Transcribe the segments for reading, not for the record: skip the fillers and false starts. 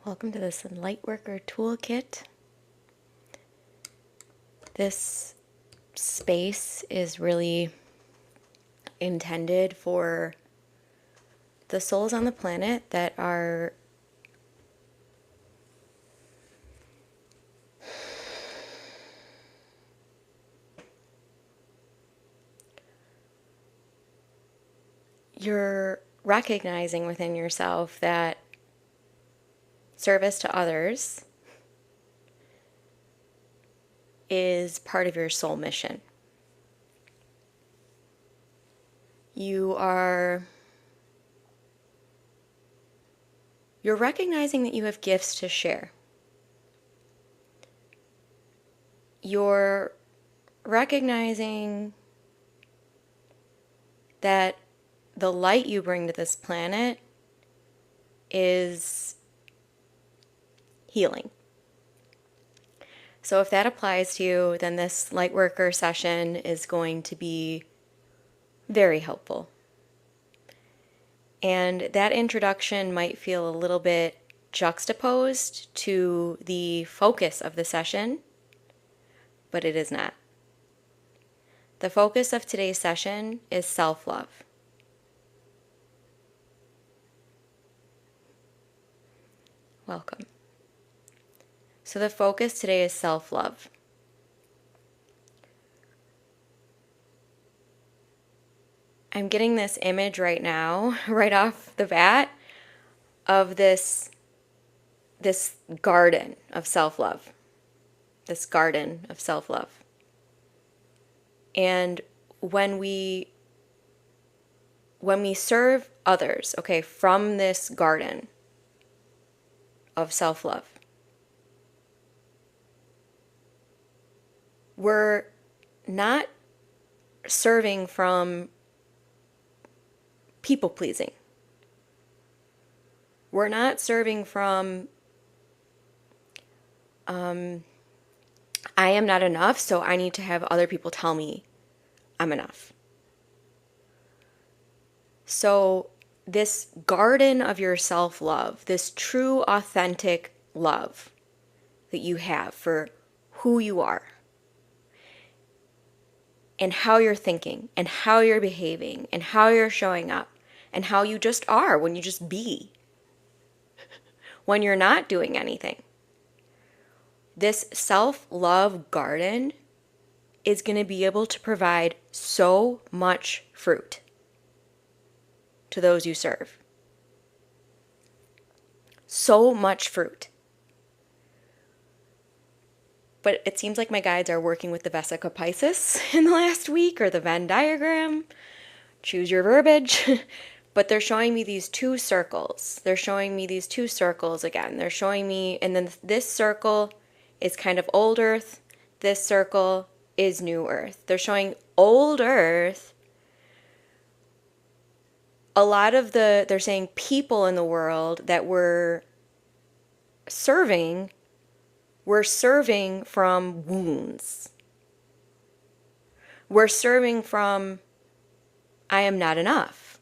Welcome to this Lightworker Toolkit. This space is really intended for the souls on the planet that are you're recognizing within yourself that service to others is part of your soul mission. You're recognizing that you have gifts to share. You're recognizing that the light you bring to this planet is healing. So if that applies to you, then this Lightworker session is going to be very helpful. And that introduction might feel a little bit juxtaposed to the focus of the session, but it is not. The focus of today's session is self-love. Welcome. So the focus today is self-love. I'm getting this image right now, right off the bat, of this garden of self-love. This garden of self-love. And when we serve others, okay, from this garden of self-love, we're not serving from people-pleasing. We're not serving from, I am not enough, so I need to have other people tell me I'm enough. So this garden of your self-love, this true, authentic love that you have for who you are, and how you're thinking, and how you're behaving, and how you're showing up, and how you just are when you just be, when you're not doing anything. This self-love garden is going to be able to provide so much fruit to those you serve. So much fruit. But it seems like my guides are working with the Vesica Pisces in the last week, or the Venn diagram. Choose your verbiage. But they're showing me these two circles. They're showing me these two circles again. They're showing me, and then this circle is kind of old earth. This circle is new earth. They're showing old earth. A lot of they're saying people in the world that we're serving from wounds. We're serving from, I am not enough.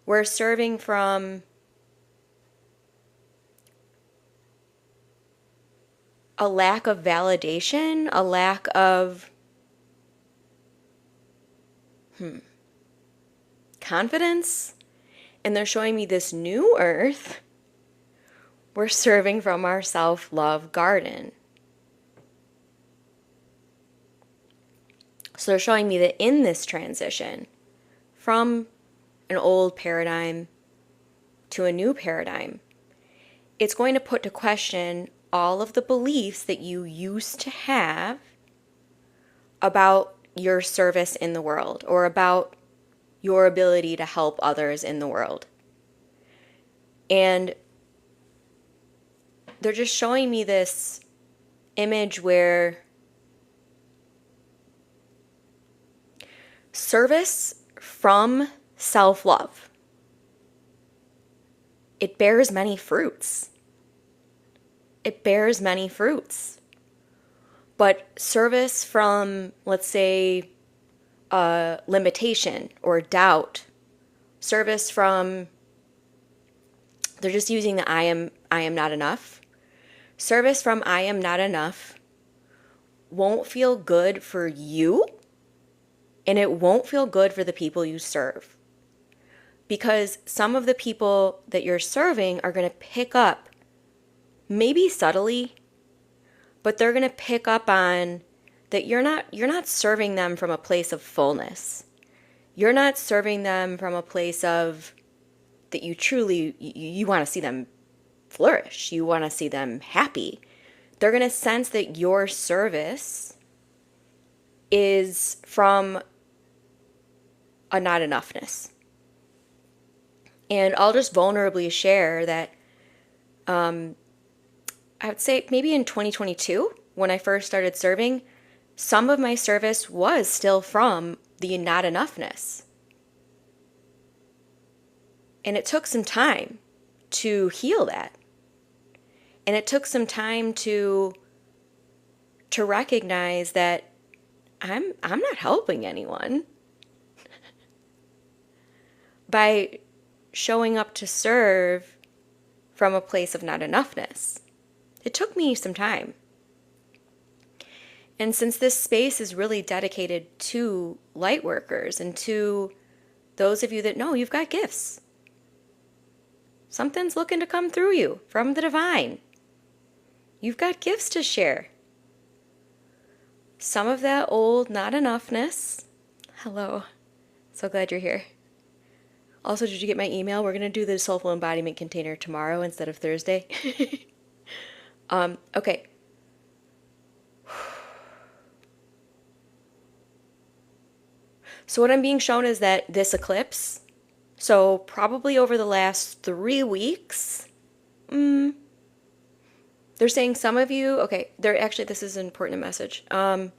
We're serving from a lack of validation, a lack of confidence. And they're showing me this new earth. We're serving from our self-love garden. So they're showing me that in this transition from an old paradigm to a new paradigm, it's going to put to question all of the beliefs that you used to have about your service in the world, or about your ability to help others in the world. And they're just showing me this image where service from self-love, it bears many fruits. It bears many fruits. But service from, let's say, limitation or doubt, service from, they're just using the I I am not enough. Service from I am not enough won't feel good for you, and it won't feel good for the people you serve. Because some of the people that you're serving are going to pick up, maybe subtly, but they're going to pick up on that you're not serving them from a place of fullness. You're not serving them from a place of that you truly, you want to see them flourish. You want to see them happy. They're going to sense that your service is from a not enoughness. And I'll just vulnerably share that I would say maybe in 2022, when I first started serving, some of my service was still from the not enoughness. And it took some time to heal that. And it took some time to recognize that I'm not helping anyone by showing up to serve from a place of not enoughness. It took me some time. And since this space is really dedicated to light workers and to those of you that know you've got gifts, something's looking to come through you from the divine. You've got gifts to share. Some of that old not enoughness. Hello. So glad you're here. Also, did you get my email? We're going to do the Soulful Embodiment container tomorrow instead of Thursday. Okay. So what I'm being shown is that this eclipse, so probably over the last 3 weeks, they're saying some of you, okay, this is an important message. Let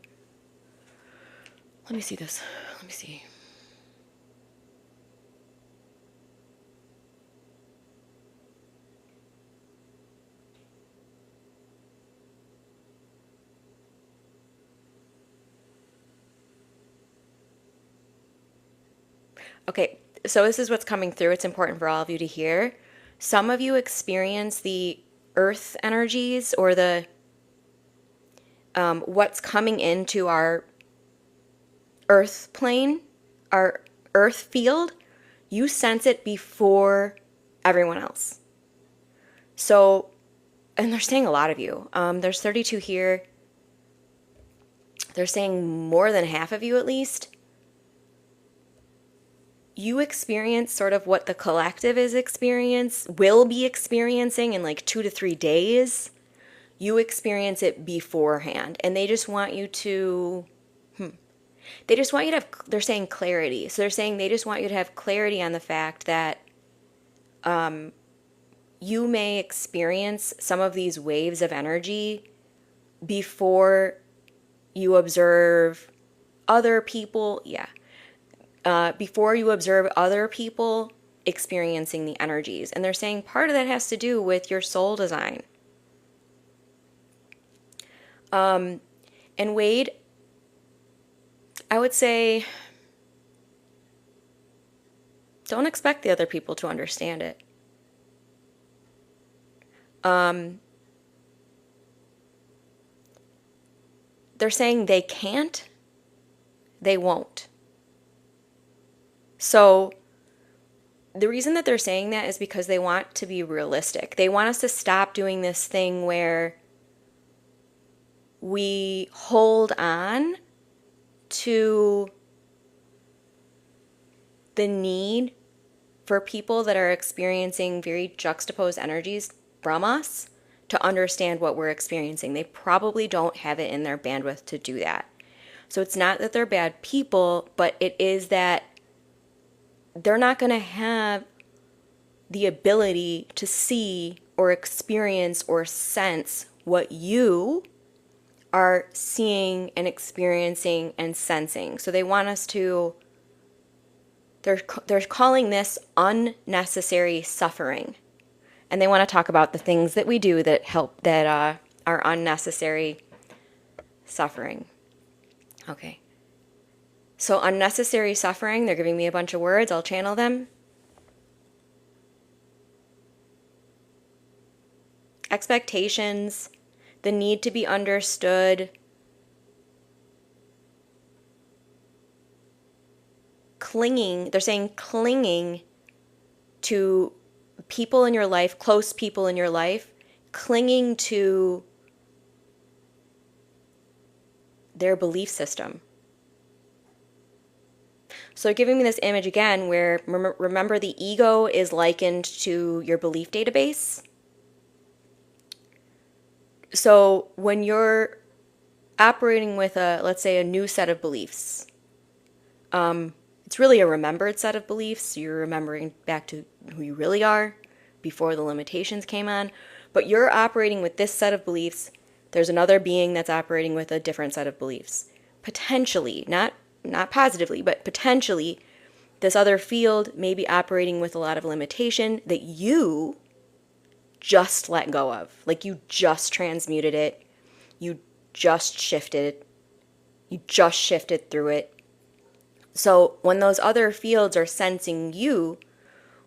me see this. Let me see. Okay, so this is what's coming through. It's important for all of you to hear. Some of you experience the earth energies or the what's coming into our earth plane, our earth field. You sense it before everyone else. So, and they're saying a lot of you. There's 32 here. They're saying more than half of you at least. You experience sort of what the collective will be experiencing in like 2 to 3 days. You experience it beforehand, and they just want you to, have, they're saying clarity. So they're saying they just want you to have clarity on the fact that you may experience some of these waves of energy before you observe other people. Yeah. Before you observe other people experiencing the energies. And they're saying part of that has to do with your soul design. And Wade, I would say, don't expect the other people to understand it. They're saying they can't, they won't. So the reason that they're saying that is because they want to be realistic. They want us to stop doing this thing where we hold on to the need for people that are experiencing very juxtaposed energies from us to understand what we're experiencing. They probably don't have it in their bandwidth to do that. So it's not that they're bad people, but it is that they're not going to have the ability to see or experience or sense what you are seeing and experiencing and sensing. So they want us to, they're calling this unnecessary suffering. And they want to talk about the things that we do that help, that are unnecessary suffering. Okay. So unnecessary suffering, they're giving me a bunch of words. I'll channel them. expectations, the need to be understood, clinging, they're saying clinging to people in your life, close people in your life, clinging to their belief system. So they're giving me this image again where, remember, the ego is likened to your belief database. So when you're operating with let's say a new set of beliefs, it's really a remembered set of beliefs. You're remembering back to who you really are before the limitations came on. But you're operating with this set of beliefs. There's another being that's operating with a different set of beliefs. Potentially, not positively, but potentially, this other field may be operating with a lot of limitation that you just let go of. Like you just transmuted it. You just shifted it. You just shifted through it. So when those other fields are sensing you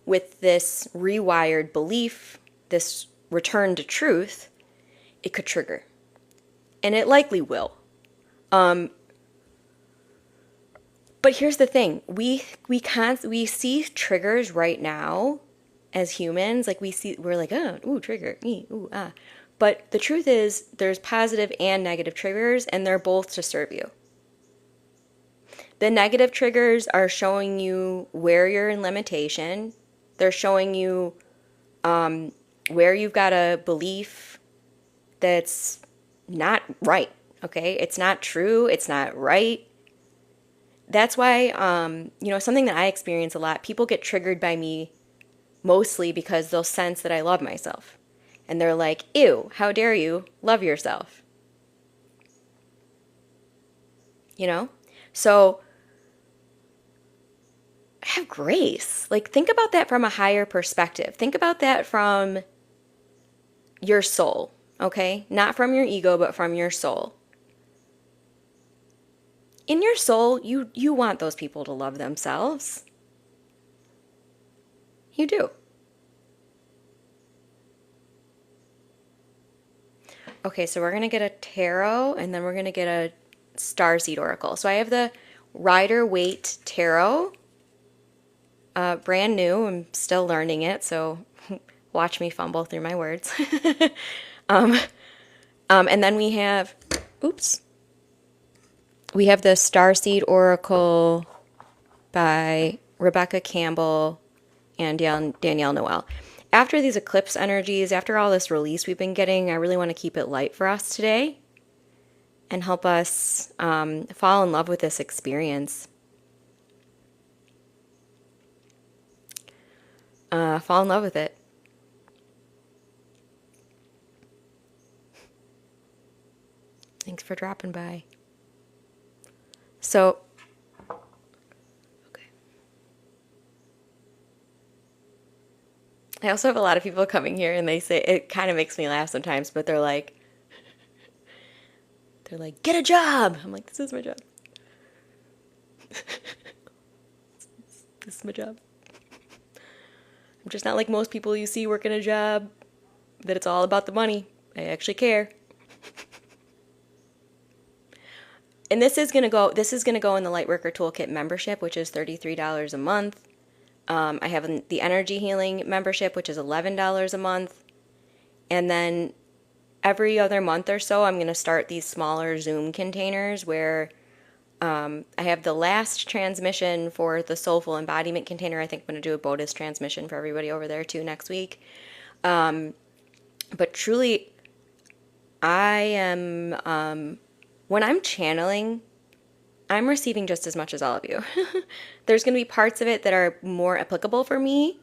with this rewired belief, this return to truth, it could trigger. And it likely will. But here's the thing. We see triggers right now as humans. Like we're like, oh, ooh, trigger, ooh, ah. But the truth is there's positive and negative triggers, and they're both to serve you. The negative triggers are showing you where you're in limitation. They're showing you where you've got a belief that's not right, okay? It's not true. It's not right. That's why, something that I experience a lot, people get triggered by me mostly because they'll sense that I love myself. And they're like, ew, how dare you love yourself? So have grace. Like, think about that from a higher perspective. Think about that from your soul, okay? Not from your ego, but from your soul. In your soul, you want those people to love themselves. You do. Okay, so we're going to get a tarot, and then we're going to get a starseed oracle. So I have the Rider-Waite Tarot. Brand new. I'm still learning it, so watch me fumble through my words. And then we have the Starseed Oracle by Rebecca Campbell and Danielle Noel. After these eclipse energies, after all this release we've been getting, I really want to keep it light for us today and help us fall in love with this experience. Fall in love with it. Thanks for dropping by. So, okay. I also have a lot of people coming here and they say, it kind of makes me laugh sometimes, but they're like, get a job. I'm like, this is my job. This is my job. I'm just not like most people you see working a job that it's all about the money. I actually care. And this is gonna go in the Lightworker Toolkit membership, which is $33 a month. I have the Energy Healing membership, which is $11 a month. And then every other month or so, I'm gonna start these smaller Zoom containers where I have the last transmission for the Soulful Embodiment container. I think I'm gonna do a bonus transmission for everybody over there too next week. But truly, I am when I'm channeling, I'm receiving just as much as all of you. There's going to be parts of it that are more applicable for me,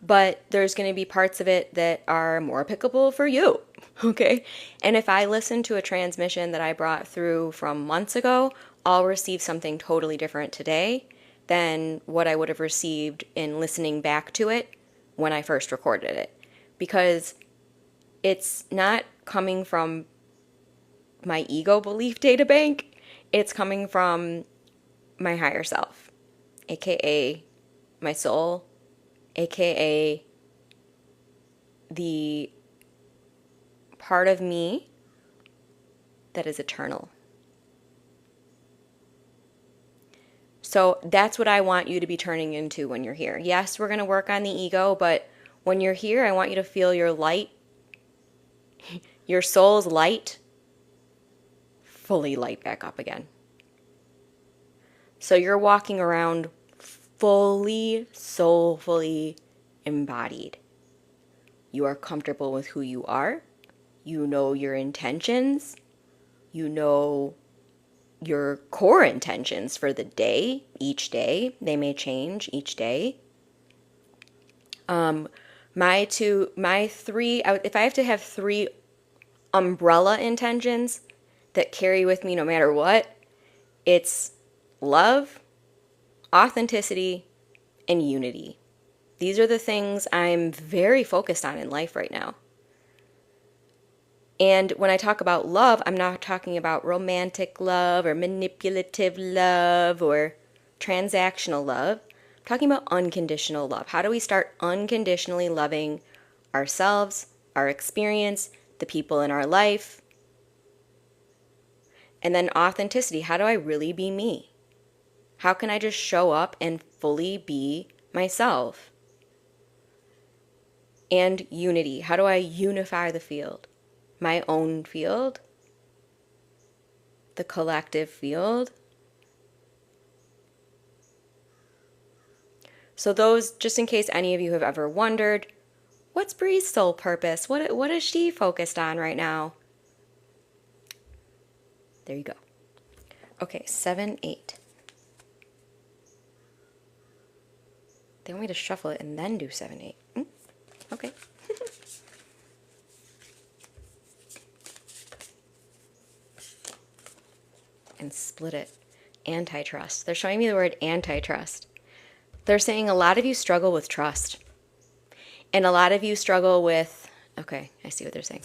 but there's going to be parts of it that are more applicable for you, okay? And if I listen to a transmission that I brought through from months ago, I'll receive something totally different today than what I would have received in listening back to it when I first recorded it. Because it's not coming from my ego belief data bank, it's coming from my higher self, aka my soul, aka the part of me that is eternal. So that's what I want you to be turning into when you're here. Yes, we're going to work on the ego, but when you're here, I want you to feel your light, your soul's light, fully light back up again. So you're walking around fully, soulfully embodied. You are comfortable with who you are. You know your intentions. You know your core intentions for the day, each day. They may change each day. My three, if I have to have 3 umbrella intentions that carry with me no matter what, it's love, authenticity, and unity. These are the things I'm very focused on in life right now. And when I talk about love, I'm not talking about romantic love or manipulative love or transactional love. I'm talking about unconditional love. How do we start unconditionally loving ourselves, our experience, the people in our life? And then authenticity. How do I really be me? How can I just show up and fully be myself? And unity. How do I unify the field? My own field, the collective field. So those, just in case any of you have ever wondered, what's Bree's soul purpose? What is she focused on right now? There you go. Okay, 7, 8. They want me to shuffle it and then do 7, 8. Okay. And split it. Antitrust. They're showing me the word antitrust. They're saying a lot of you struggle with trust. And a lot of you struggle with, okay, I see what they're saying.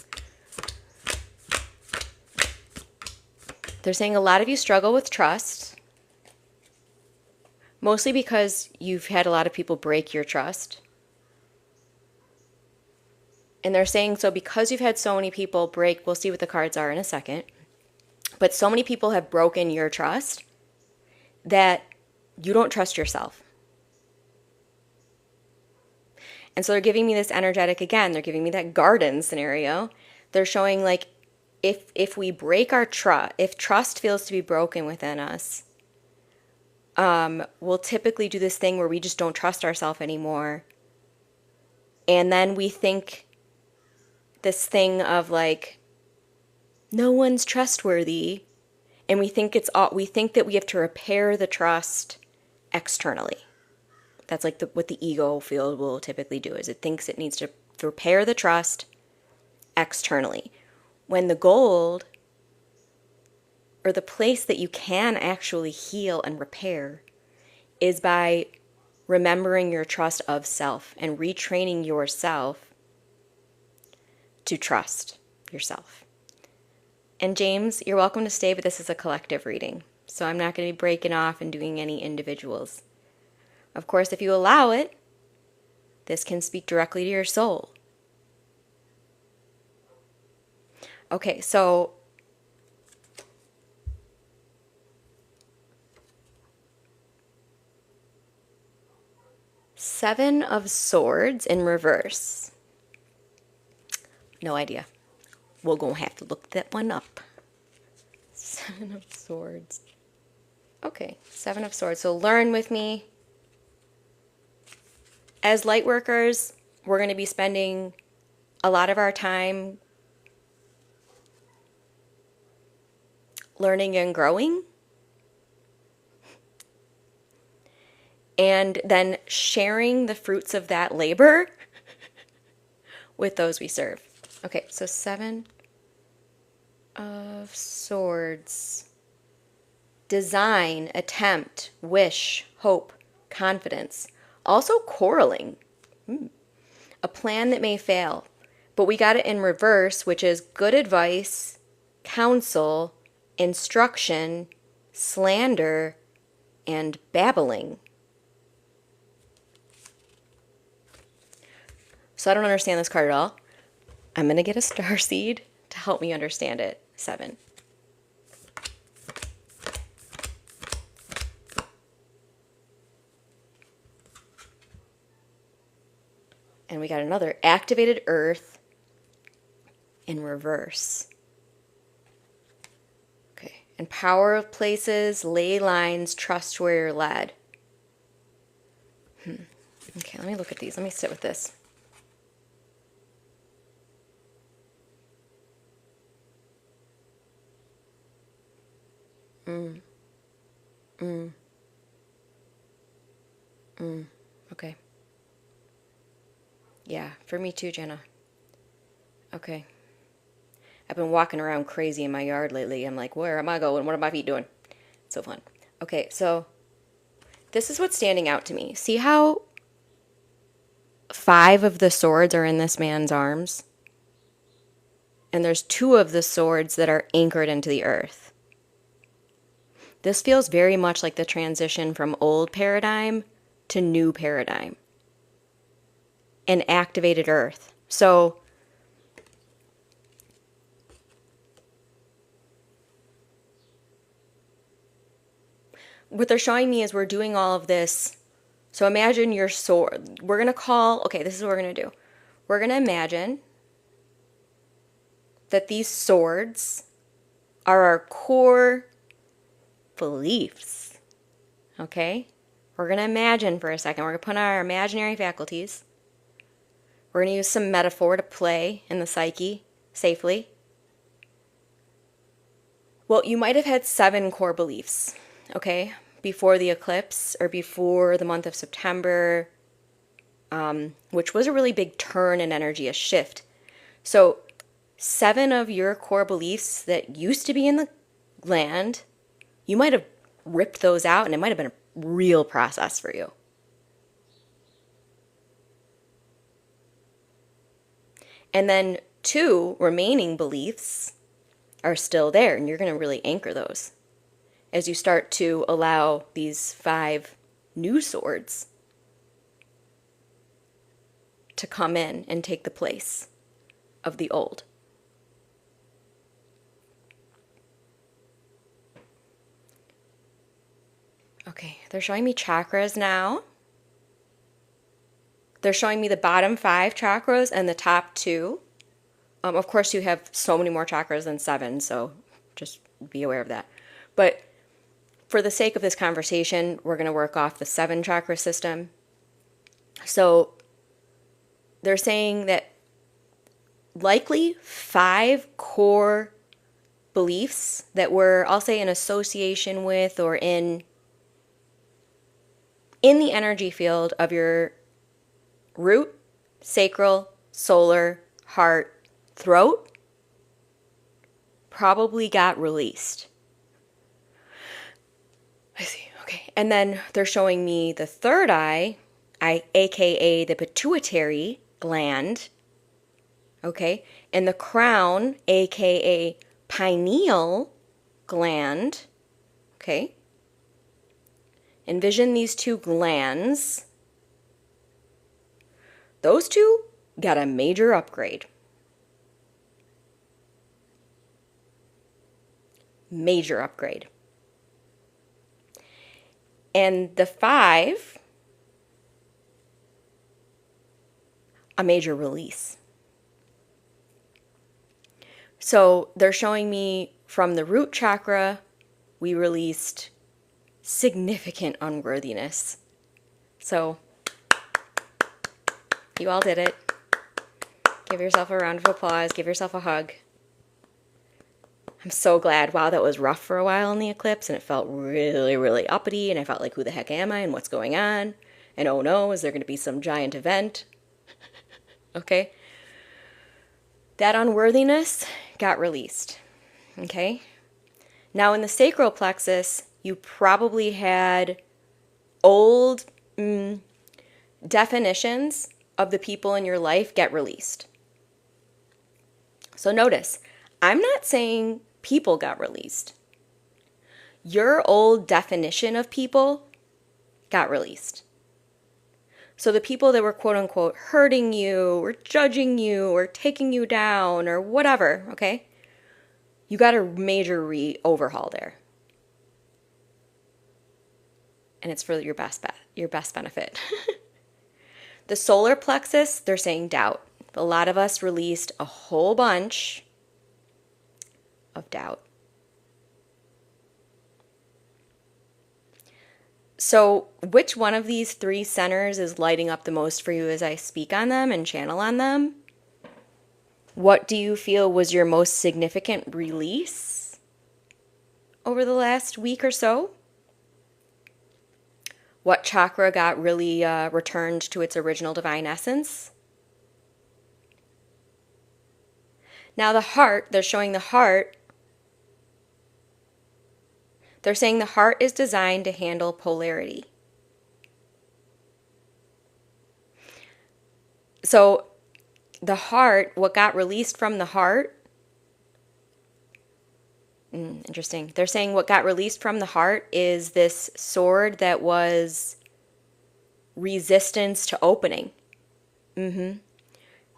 They're saying a lot of you struggle with trust, mostly because you've had a lot of people break your trust. And they're saying, so because you've had so many people break, we'll see what the cards are in a second, but so many people have broken your trust that you don't trust yourself. And so they're giving me this energetic again. They're giving me that garden scenario. They're showing like if we break our trust, if trust feels to be broken within us, we'll typically do this thing where we just don't trust ourselves anymore. And then we think this thing of like, no one's trustworthy, and we think that we have to repair the trust externally. That's like what the ego field will typically do, is it thinks it needs to repair the trust externally. When the gold, or the place that you can actually heal and repair, is by remembering your trust of self and retraining yourself to trust yourself. And James, you're welcome to stay, but this is a collective reading. So I'm not going to be breaking off and doing any individuals. Of course, if you allow it, this can speak directly to your soul. Okay, so Seven of Swords in reverse. No idea. We're going to have to look that one up. 7 of Swords. Okay, 7 of Swords. So learn with me. As light workers, we're going to be spending a lot of our time learning and growing. And then sharing the fruits of that labor with those we serve. Okay, so 7 of Swords. Design, attempt, wish, hope, confidence. Also quarreling. A plan that may fail. But we got it in reverse, which is good advice, counsel, instruction, slander, and babbling. So I don't understand this card at all. I'm going to get a starseed help me understand it. 7. And we got another activated earth in reverse. Okay. And power of places, ley lines, trust where you're led. Okay, let me look at these. Let me sit with this. Okay. Yeah, for me too, Jenna. Okay. I've been walking around crazy in my yard lately. I'm like, where am I going? What are my feet doing? It's so fun. Okay, so this is what's standing out to me. See how 5 of the swords are in this man's arms? And there's 2 of the swords that are anchored into the earth. This feels very much like the transition from old paradigm to new paradigm. And activated earth. So what they're showing me is we're doing all of this. So imagine your sword. We're going to call, okay, this is what we're going to do. We're going to imagine that these swords are our core beliefs. Okay? We're going to imagine for a second. We're going to put on our imaginary faculties. We're going to use some metaphor to play in the psyche safely. Well, you might have had 7 core beliefs, okay, before the eclipse or before the month of September, which was a really big turn in energy, a shift. So 7 of your core beliefs that used to be in the land, you might have ripped those out, and it might have been a real process for you. And then 2 remaining beliefs are still there, and you're going to really anchor those as you start to allow these 5 new swords to come in and take the place of the old. Okay, they're showing me chakras now. They're showing me the bottom 5 chakras and the top 2. Of course, you have so many more chakras than 7, so just be aware of that. But for the sake of this conversation, we're going to work off the 7 chakra system. So they're saying that likely 5 core beliefs that were, I'll say, in association with or in the energy field of your root, sacral, solar, heart, throat, probably got released. I see. Okay. And then they're showing me the third eye, aka the pituitary gland. Okay. And the crown, aka pineal gland. Okay. Envision these 2 glands. Those 2 got a major upgrade. Major upgrade. And the 5, a major release. So they're showing me from the root chakra, we released significant unworthiness. So you all did it. Give yourself a round of applause. Give yourself a hug. I'm so glad. Wow, that was rough for a while in the eclipse, and it felt really, really uppity, and I felt like, who the heck am I, and what's going on? And oh no, is there going to be some giant event? Okay? That unworthiness got released. Okay? Now in the sacral plexus, you probably had old definitions of the people in your life get released. So notice, I'm not saying people got released. Your old definition of people got released. So the people that were quote unquote hurting you or judging you or taking you down or whatever, okay? You got a major overhaul there. And it's for your best benefit. The solar plexus, they're saying doubt. A lot of us released a whole bunch of doubt. So which one of these three centers is lighting up the most for you as I speak on them and channel on them? What do you feel was your most significant release over the last week or so? What chakra got really returned to its original divine essence? Now the heart, they're showing the heart. They're saying the heart is designed to handle polarity. So the heart, what got released from the heart, interesting. They're saying what got released from the heart is this sword that was resistance to opening.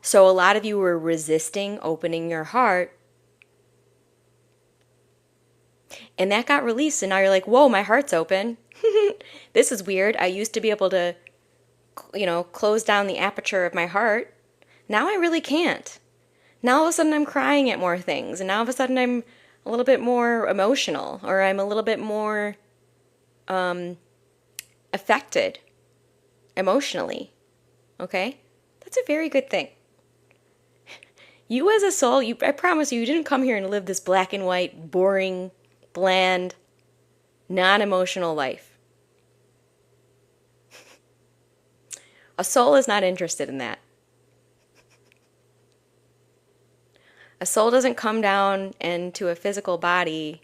So a lot of you were resisting opening your heart. And that got released, and now you're like, whoa, my heart's open. This is weird. I used to be able to, close down the aperture of my heart. Now I really can't. Now all of a sudden I'm crying at more things, and now all of a sudden I'm a little bit more emotional, or I'm a little bit more affected emotionally. Okay? That's a very good thing. You as a soul, I promise you didn't come here and live this black and white, boring, bland, non-emotional life. A soul is not interested in that. A soul doesn't come down into a physical body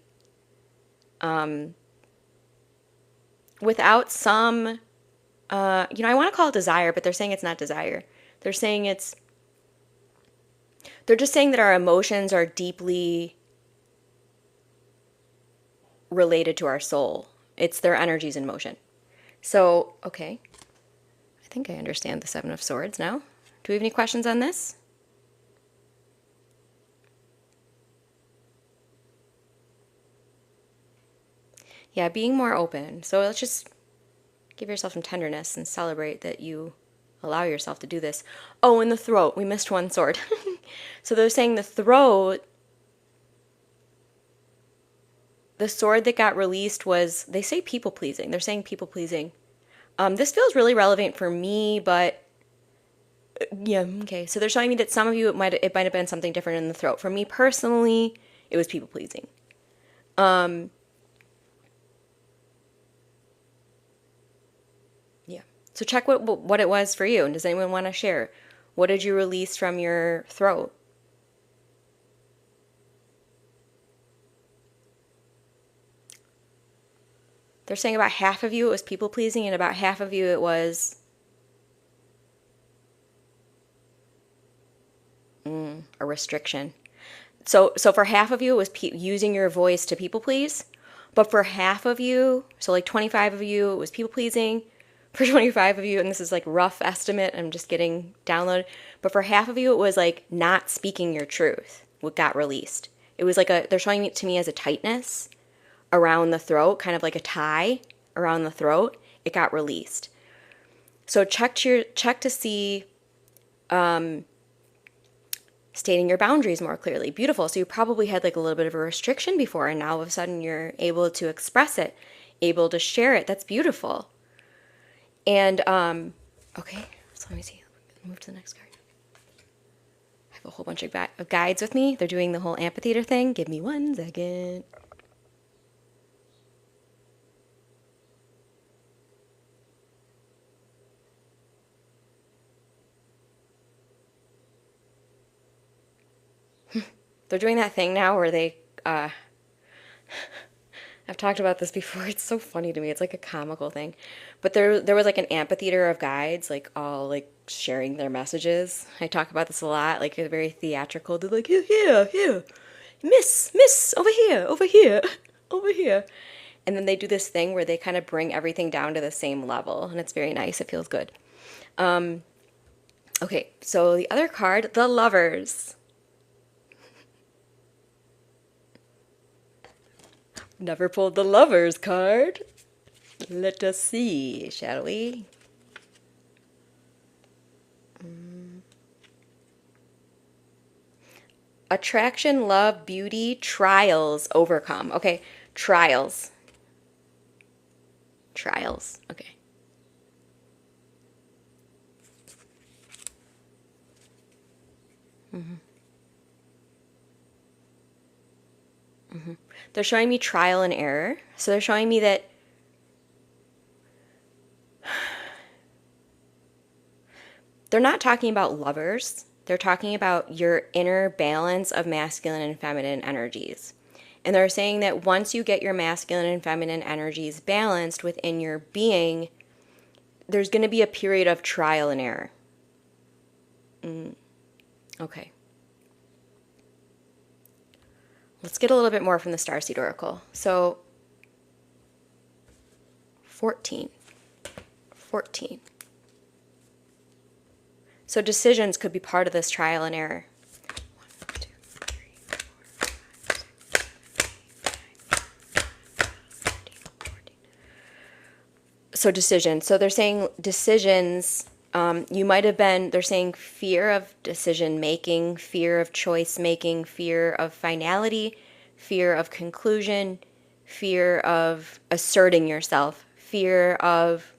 without some, I want to call it desire, but they're saying it's not desire. They're just saying that our emotions are deeply related to our soul. It's their energies in motion. So, okay. I think I understand the Seven of Swords now. Do we have any questions on this? Yeah, being more open. So let's just give yourself some tenderness and celebrate that you allow yourself to do this. Oh, and the throat. We missed one sword. So they're saying the throat, the sword that got released was, they say people pleasing. They're saying people pleasing. This feels really relevant for me, but yeah, okay. So they're showing me that some of you, it might have been something different in the throat. For me personally, it was people pleasing. Yeah. So check what it was for you. And does anyone want to share? What did you release from your throat? They're saying about half of you it was people pleasing, and about half of you it was a restriction. So for half of you it was using your voice to people please, but for half of you, so like 25 of you, it was people pleasing. For 25 of you, and this is like rough estimate, I'm just getting downloaded, but for half of you it was like not speaking your truth, what got released. It was like they're showing it to me as a tightness around the throat, kind of like a tie around the throat. It got released. So check to see stating your boundaries more clearly. Beautiful. So you probably had like a little bit of a restriction before, and now all of a sudden you're able to express it, able to share it. That's beautiful. And okay, so let me see. Move to the next card. I have a whole bunch of guides with me. They're doing the whole amphitheater thing. Give me 1 second. They're doing that thing now where they, I've talked about this before. It's so funny to me. It's like a comical thing. But there was like an amphitheater of guides, like all like sharing their messages. I talk about this a lot, like it's very theatrical. They're like, here, miss, over here, over here. And then they do this thing where they kind of bring everything down to the same level. And it's very nice. It feels good. Okay, so the other card, the Lovers. Never pulled the Lovers card. Let us see, shall we? Attraction, love, beauty, trials, overcome. Okay, trials. Trials, okay. They're showing me trial and error. So they're showing me that they're not talking about lovers. They're talking about your inner balance of masculine and feminine energies. And they're saying that once you get your masculine and feminine energies balanced within your being, there's going to be a period of trial and error. Okay. Let's get a little bit more from the Starseed Oracle. So, 14. So decisions could be part of this trial and error. 1, 2, 3, 4, 5, 6, 7, 8, 9, 13, 14. So decisions. So they're saying decisions, you might have been, they're saying fear of decision making, fear of choice making, fear of finality, fear of conclusion, fear of asserting yourself, fear of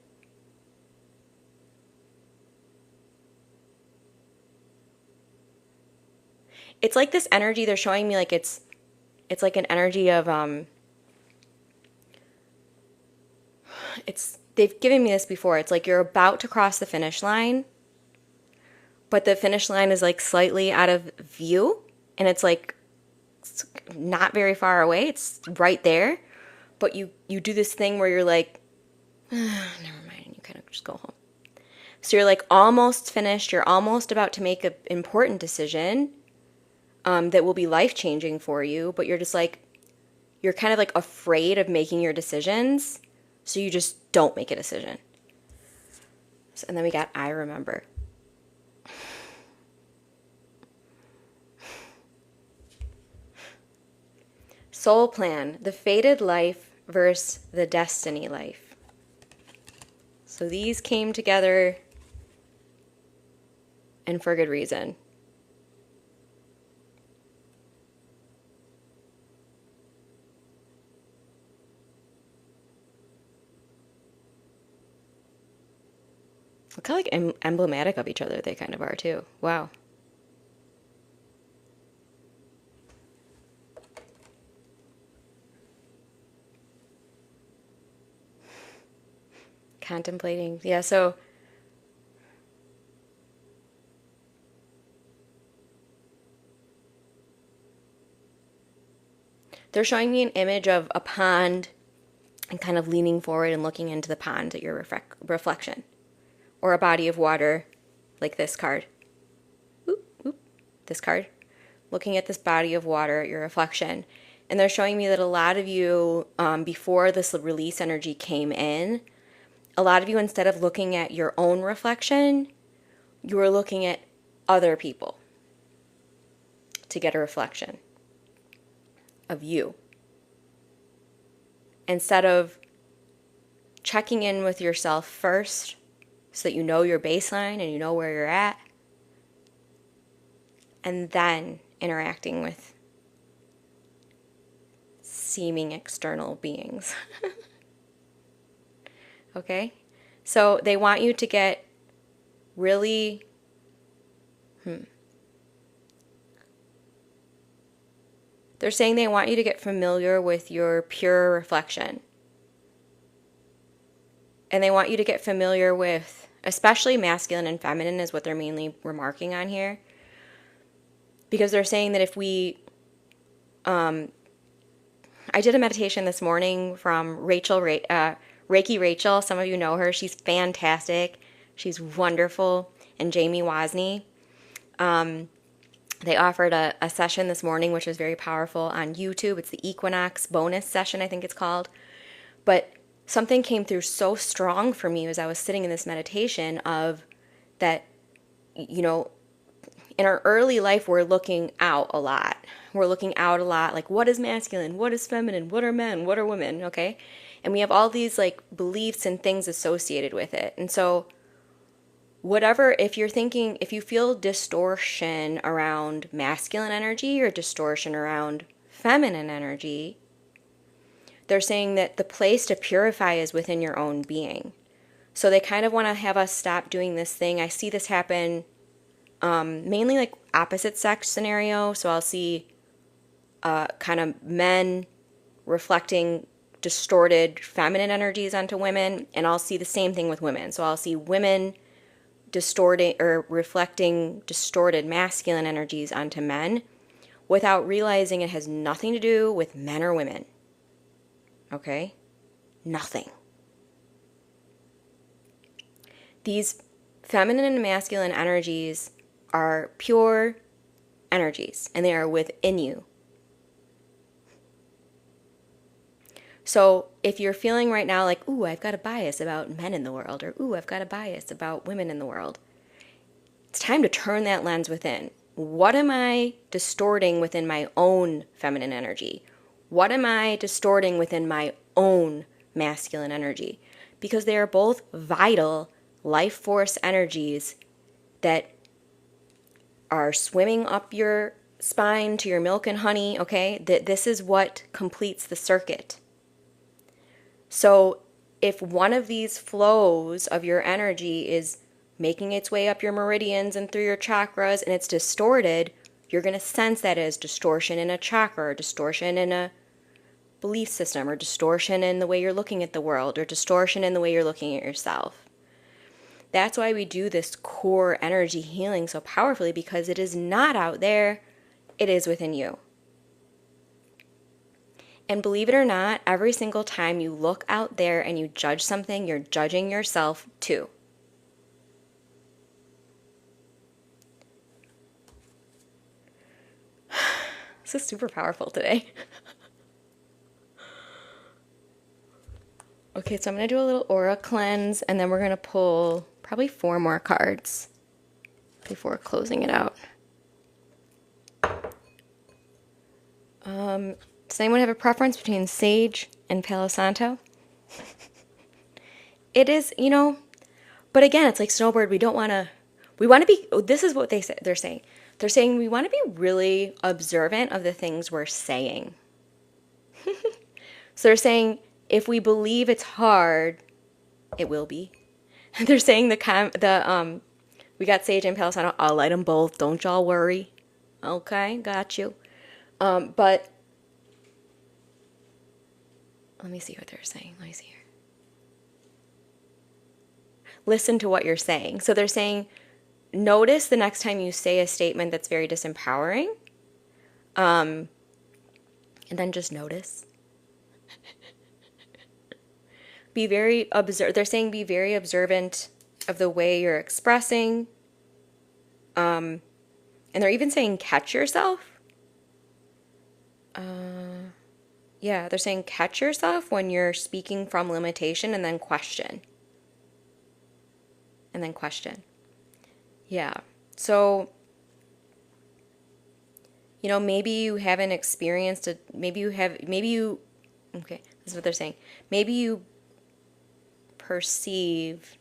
it's like this energy they're showing me, like it's like an energy of it's they've given me this before. It's like you're about to cross the finish line, but the finish line is like slightly out of view, and it's like it's not very far away. It's right there, but you do this thing where you're like, never mind, and you kind of just go home. So you're like almost finished. You're almost about to make an important decision that will be life-changing for you, but you're just like, you're kind of like afraid of making your decisions, so you just don't make a decision. So, and then we got I remember. Soul plan, the fated life versus the destiny life. So these came together, and for good reason. Look how like emblematic of each other they kind of are too. Wow. Contemplating. Yeah, so they're showing me an image of a pond and kind of leaning forward and looking into the pond at your reflection. Or a body of water, like this card. Oop, oop, this card. Looking at this body of water at your reflection. And they're showing me that a lot of you, before this release energy came in, a lot of you, instead of looking at your own reflection, you were looking at other people to get a reflection of you. Instead of checking in with yourself first, so that you know your baseline and you know where you're at, and then interacting with seeming external beings. Okay? So they want you to get really They're saying they want you to get familiar with your pure reflection. And they want you to get familiar with, especially masculine and feminine is what they're mainly remarking on here. Because they're saying that if we, I did a meditation this morning from Rachel, Reiki Rachel. Some of you know her. She's fantastic. She's wonderful. And Jamie Wozni. They offered a session this morning, which was very powerful on YouTube. It's the Equinox bonus session, I think it's called. But something came through so strong for me as I was sitting in this meditation of that, you know, In our early life, we're looking out a lot. We're looking out a lot, like what is masculine, what is feminine, what are men, what are women, okay? And we have all these like beliefs and things associated with it. And so whatever, if you're thinking, if you feel distortion around masculine energy or distortion around feminine energy, they're saying that the place to purify is within your own being. So they kind of want to have us stop doing this thing. I see this happen mainly like opposite sex scenario. So I'll see kind of men reflecting distorted feminine energies onto women, and I'll see the same thing with women. So I'll see women distorting or reflecting distorted masculine energies onto men without realizing it has nothing to do with men or women. Okay? Nothing. These feminine and masculine energies are pure energies, and they are within you. So if you're feeling right now like, ooh, I've got a bias about men in the world, or ooh, I've got a bias about women in the world, it's time to turn that lens within. What am I distorting within my own feminine energy? What am I distorting within my own masculine energy? Because they are both vital life force energies that are swimming up your spine to your milk and honey, okay? This is what completes the circuit. So if one of these flows of your energy is making its way up your meridians and through your chakras and it's distorted, you're going to sense that as distortion in a chakra, or distortion in a belief system, or distortion in the way you're looking at the world, or distortion in the way you're looking at yourself. That's why we do this core energy healing so powerfully, because it is not out there, it is within you. And believe it or not, every single time you look out there and you judge something, you're judging yourself too. This is super powerful today. Okay, so I'm going to do a little aura cleanse, and then we're going to pull probably 4 more cards before closing it out. Does anyone have a preference between sage and Palo Santo? It is, but again, it's like Snowbird. We want to be, this is what they're saying. They're saying we want to be really observant of the things we're saying. So they're saying if we believe it's hard, it will be. They're saying we got sage and Palo Santo. I'll light them both. Don't y'all worry. Okay, got you. But let me see what they're saying. Let me see here. Listen to what you're saying. So they're saying, notice the next time you say a statement that's very disempowering. And then just notice. They're saying be very observant of the way you're expressing. And they're even saying catch yourself. Yeah, they're saying catch yourself when you're speaking from limitation, and then question. And then question. Yeah. So, maybe you haven't experienced it. Okay, this is what they're saying. Maybe you perceive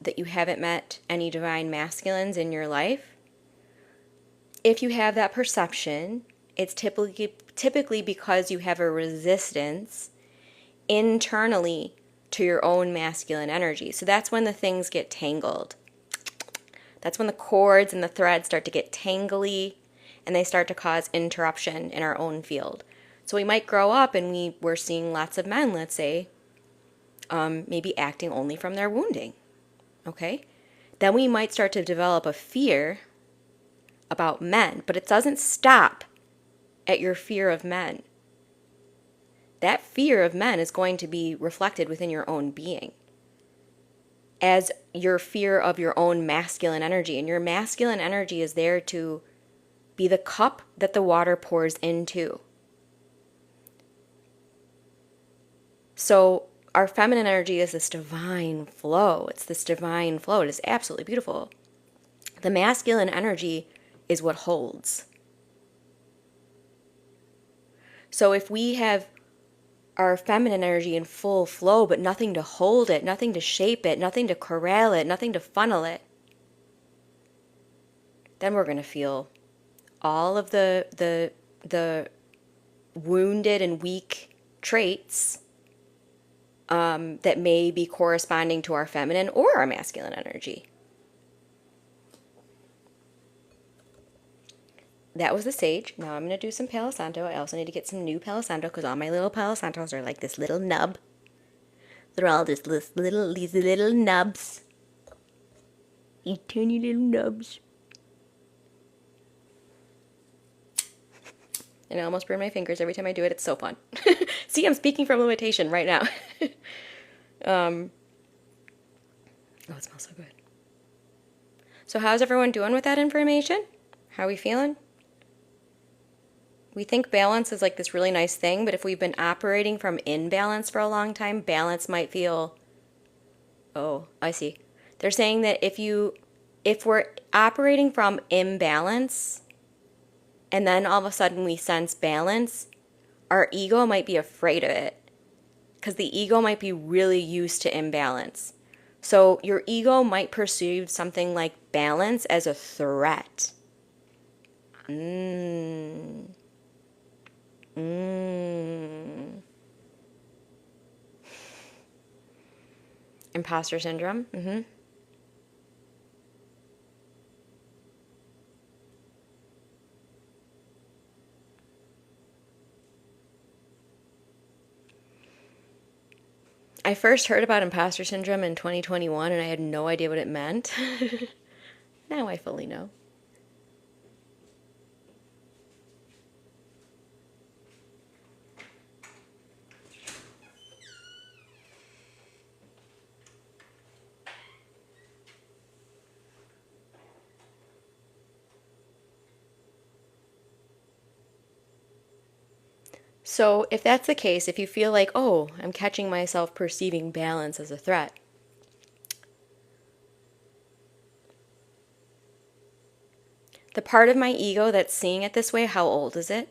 that you haven't met any divine masculines in your life. If you have that perception, it's typically because you have a resistance internally to your own masculine energy. So that's when the things get tangled. That's when the cords and the threads start to get tangly, and they start to cause interruption in our own field. So we might grow up and we're seeing lots of men, let's say, maybe acting only from their wounding. Okay? Then we might start to develop a fear about men, but it doesn't stop at your fear of men. That fear of men is going to be reflected within your own being as your fear of your own masculine energy. And your masculine energy is there to be the cup that the water pours into. So our feminine energy is this divine flow. It's this divine flow. It is absolutely beautiful. The masculine energy is what holds. So if we have our feminine energy in full flow, but nothing to hold it, nothing to shape it, nothing to corral it, nothing to funnel it, then we're going to feel all of the wounded and weak traits that may be corresponding to our feminine or our masculine energy. That was the sage. Now I'm going to do some Palo Santo. I also need to get some new Palo Santo because all my little Palo Santos are like this little nub. They're all these little nubs. These tiny little nubs. And I almost burn my fingers every time I do it. It's so fun. See, I'm speaking from limitation right now. Oh, it smells so good. So how's everyone doing with that information? How are we feeling? We think balance is like this really nice thing, but if we've been operating from imbalance for a long time, balance might feel, oh, I see. They're saying that if we're operating from imbalance and then all of a sudden we sense balance, our ego might be afraid of it because the ego might be really used to imbalance. So your ego might perceive something like balance as a threat. Imposter syndrome. I first heard about imposter syndrome in 2021 and I had no idea what it meant. Now I fully know. So if that's the case, if you feel like, oh, I'm catching myself perceiving balance as a threat, the part of my ego that's seeing it this way, how old is it?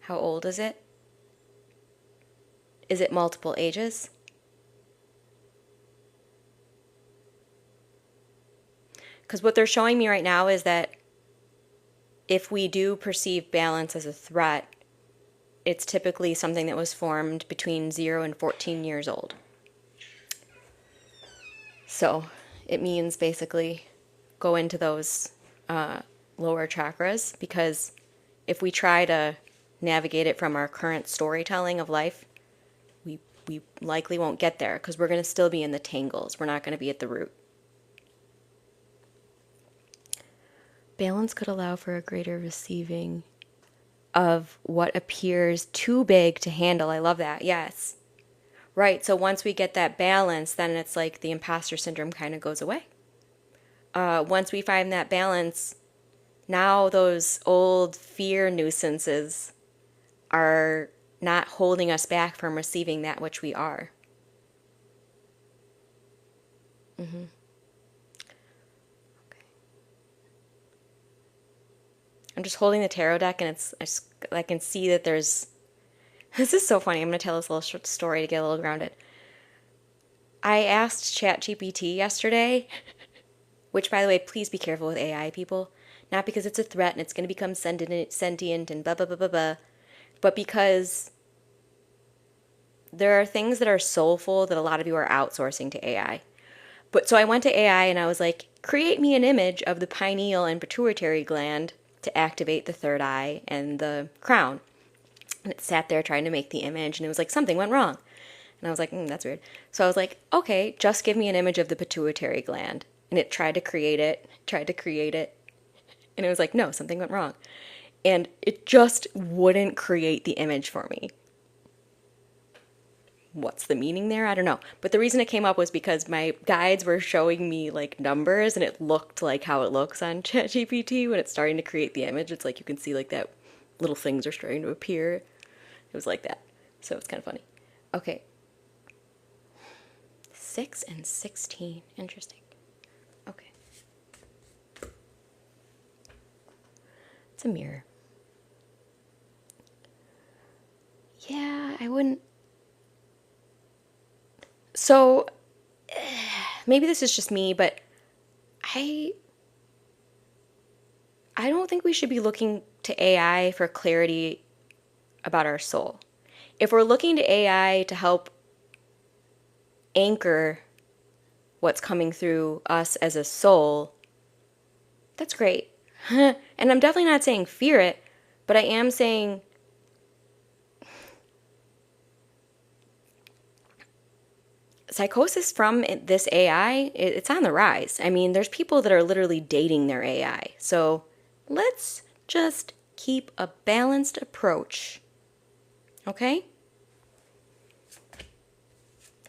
How old is it? Is it multiple ages? Because what they're showing me right now is that if we do perceive balance as a threat, it's typically something that was formed between 0 and 14 years old. So it means basically go into those lower chakras, because if we try to navigate it from our current storytelling of life, we likely won't get there because we're going to still be in the tangles. We're not going to be at the root. Balance could allow for a greater receiving of what appears too big to handle. I love that. Yes. Right. So once we get that balance, then it's like the imposter syndrome kind of goes away. Once we find that balance, now those old fear nuisances are not holding us back from receiving that which we are. I'm just holding the tarot deck, and I can see that there's... This is so funny. I'm going to tell this little short story to get a little grounded. I asked ChatGPT yesterday, which, by the way, please be careful with AI, people. Not because it's a threat and it's going to become sentient and blah, blah, blah, blah, blah, but because there are things that are soulful that a lot of you are outsourcing to AI. But so I went to AI and I was like, create me an image of the pineal and pituitary gland to activate the third eye and the crown. And it sat there trying to make the image, and it was like, something went wrong. And I was like, that's weird. So I was like, okay, just give me an image of the pituitary gland. And it tried to create it, and it was like, no, something went wrong. And it just wouldn't create the image for me. What's the meaning there? I don't know. But the reason it came up was because my guides were showing me like numbers, and it looked like how it looks on ChatGPT when it's starting to create the image. It's like you can see like that little things are starting to appear. It was like that. So it's kind of funny. Okay. 6 and 16. Interesting. Okay. It's a mirror. Yeah, I wouldn't. So, maybe this is just me, but I don't think we should be looking to AI for clarity about our soul. If we're looking to AI to help anchor what's coming through us as a soul, that's great. And I'm definitely not saying fear it, but I am saying psychosis from this AI, it's on the rise. I mean, there's people that are literally dating their AI. So let's just keep a balanced approach. Okay?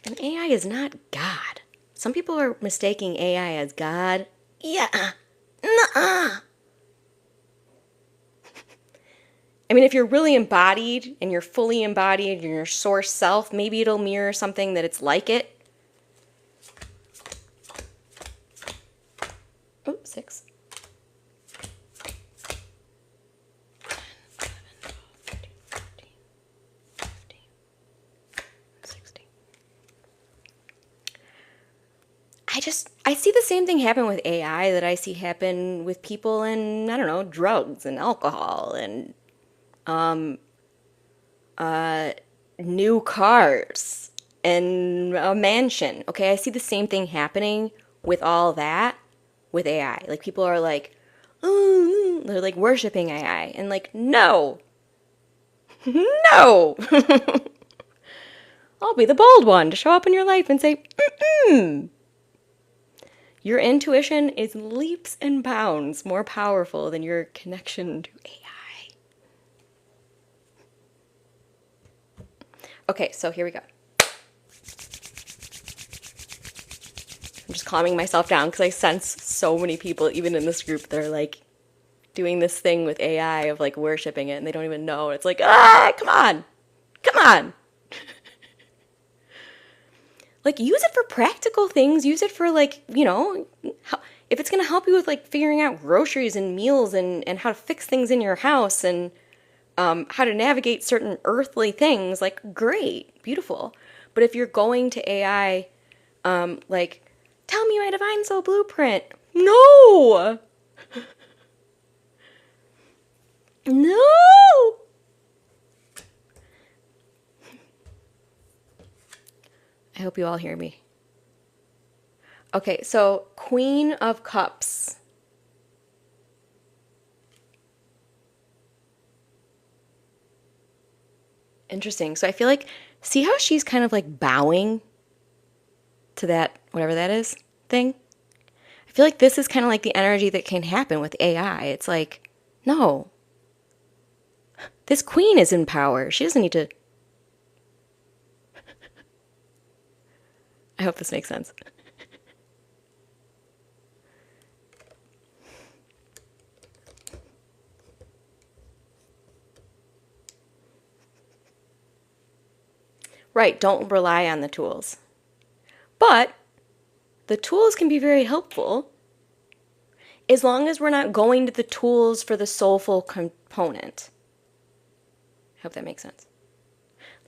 And AI is not God. Some people are mistaking AI as God. Yeah. Nuh-uh. I mean, if you're really embodied and you're fully embodied in your source self, maybe it'll mirror something that it's like it. Oh, 6. 10, 11, 12, 13, 14, 15, 16. I see the same thing happen with AI that I see happen with people in, I don't know, drugs and alcohol and new cars and a mansion. Okay, I see the same thing happening with all that with AI. Like people are like, oh, they're like worshiping AI and like, no, no. I'll be the bold one to show up in your life and say, mm-mm. Your intuition is leaps and bounds more powerful than your connection to AI. Okay, so here we go. I'm just calming myself down because I sense so many people, even in this group, that are like doing this thing with AI of like worshiping it and they don't even know. It's like, come on. Come on. Like, use it for practical things. Use it for, like, you know, if it's going to help you with, like, figuring out groceries and meals and how to fix things in your house and how to navigate certain earthly things, like, great, beautiful. But if you're going to AI, like, tell me my divine soul blueprint. No! No! I hope you all hear me. Okay, so Queen of Cups. Interesting. So I feel like, see how she's kind of like bowing to that, whatever that is, thing? I feel like this is kind of like the energy that can happen with AI. It's like, no. This queen is in power. She doesn't need to. I hope this makes sense. Right, don't rely on the tools. But the tools can be very helpful as long as we're not going to the tools for the soulful component. I hope that makes sense.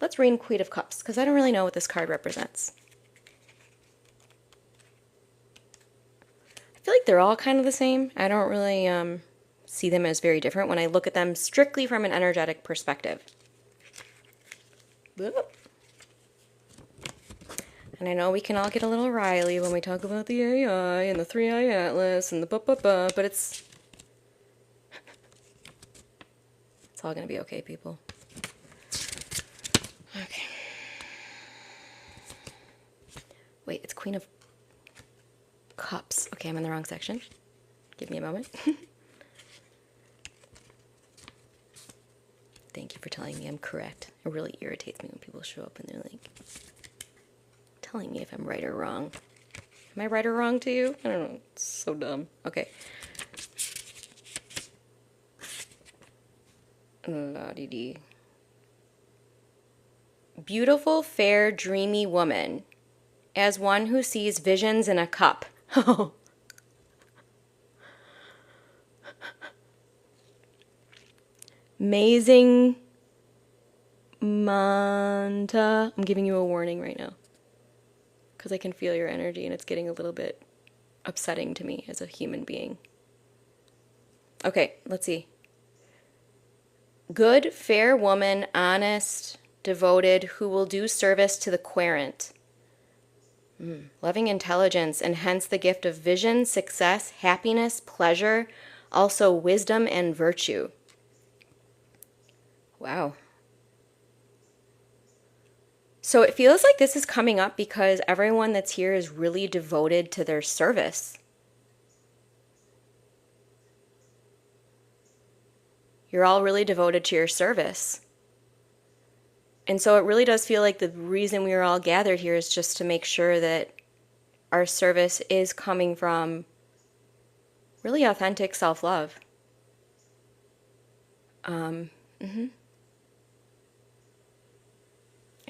Let's read Queen of Cups, because I don't really know what this card represents. I feel like they're all kind of the same. I don't really see them as very different when I look at them strictly from an energetic perspective. And I know we can all get a little riley when we talk about the AI and the 3-eye atlas and the but it's all going to be okay, people. Okay. Wait, it's Queen of Cups. Okay, I'm in the wrong section. Give me a moment. Thank you for telling me I'm correct. It really irritates me when people show up and they're like telling me if I'm right or wrong. Am I right or wrong to you? I don't know. It's so dumb. Okay. La-dee-dee. Beautiful, fair, dreamy woman, as one who sees visions in a cup. Amazing Manta. I'm giving you a warning right now because I can feel your energy and it's getting a little bit upsetting to me as a human being. Okay, let's see. Good, fair woman, honest, devoted, who will do service to the querent. Loving intelligence, and hence the gift of vision, success, happiness, pleasure, also wisdom and virtue. Wow. So it feels like this is coming up because everyone that's here is really devoted to their service. You're all really devoted to your service. And so it really does feel like the reason we are all gathered here is just to make sure that our service is coming from really authentic self-love. And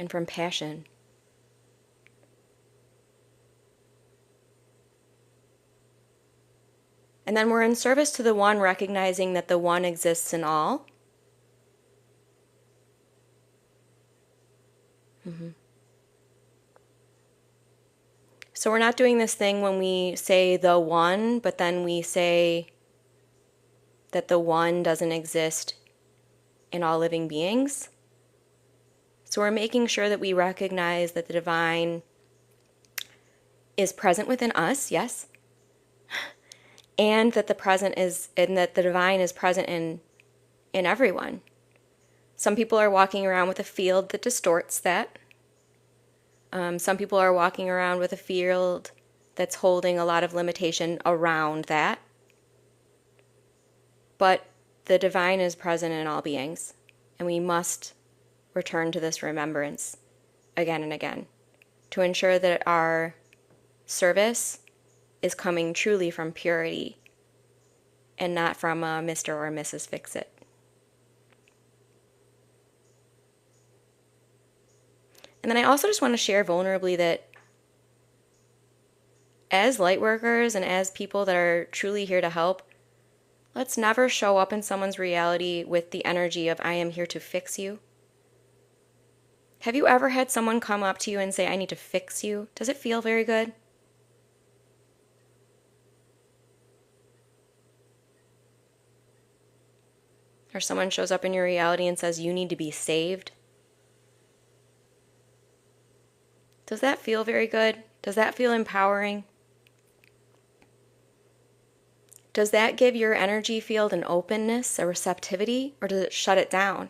from passion. And then we're in service to the one, recognizing that the one exists in all. So we're not doing this thing when we say the one, but then we say that the one doesn't exist in all living beings. So we're making sure that we recognize that the divine is present within us, yes, and that the divine is present in everyone. Some people are walking around with a field that distorts that. Some people are walking around with a field that's holding a lot of limitation around that. But the divine is present in all beings, and we must return to this remembrance again and again to ensure that our service is coming truly from purity and not from a Mr. or Mrs. Fix-It. And then I also just want to share vulnerably that as light workers and as people that are truly here to help, let's never show up in someone's reality with the energy of I am here to fix you. Have you ever had someone come up to you and say, I need to fix you? Does it feel very good? Or someone shows up in your reality and says, you need to be saved? Does that feel very good? Does that feel empowering? Does that give your energy field an openness, a receptivity, or does it shut it down?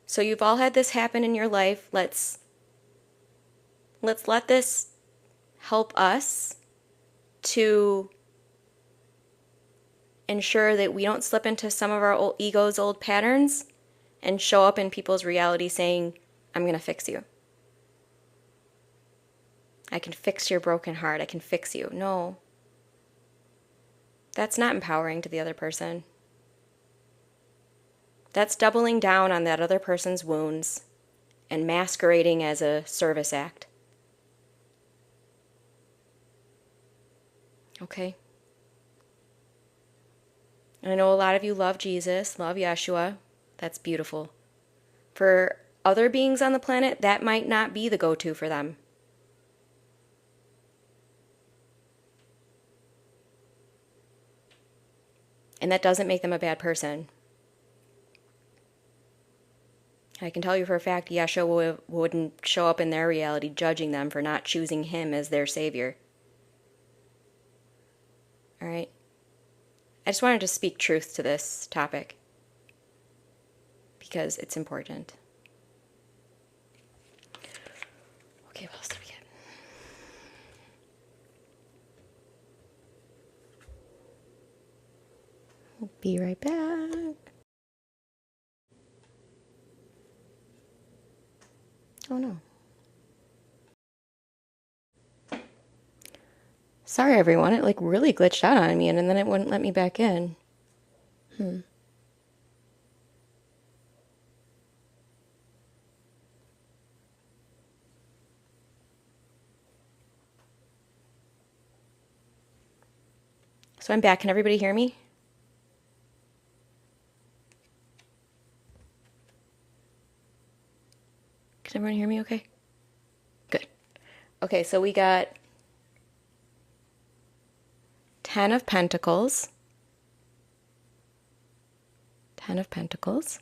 So you've all had this happen in your life. Let's let this help us to ensure that we don't slip into some of our ego's old patterns and show up in people's reality saying, I'm going to fix you. I can fix your broken heart. I can fix you. No. That's not empowering to the other person. That's doubling down on that other person's wounds and masquerading as a service act. Okay? I know a lot of you love Jesus, love Yeshua. That's beautiful. For other beings on the planet, that might not be the go-to for them. And that doesn't make them a bad person. I can tell you for a fact, Yeshua wouldn't show up in their reality judging them for not choosing him as their savior. All right? I just wanted to speak truth to this topic because it's important. Okay, what else did we get? We'll be right back. Oh no. Sorry everyone, it like really glitched out on me and then it wouldn't let me back in. So I'm back. Can everybody hear me? Can everyone hear me okay? Good. Okay, so we got 10 of Pentacles. 10 of Pentacles.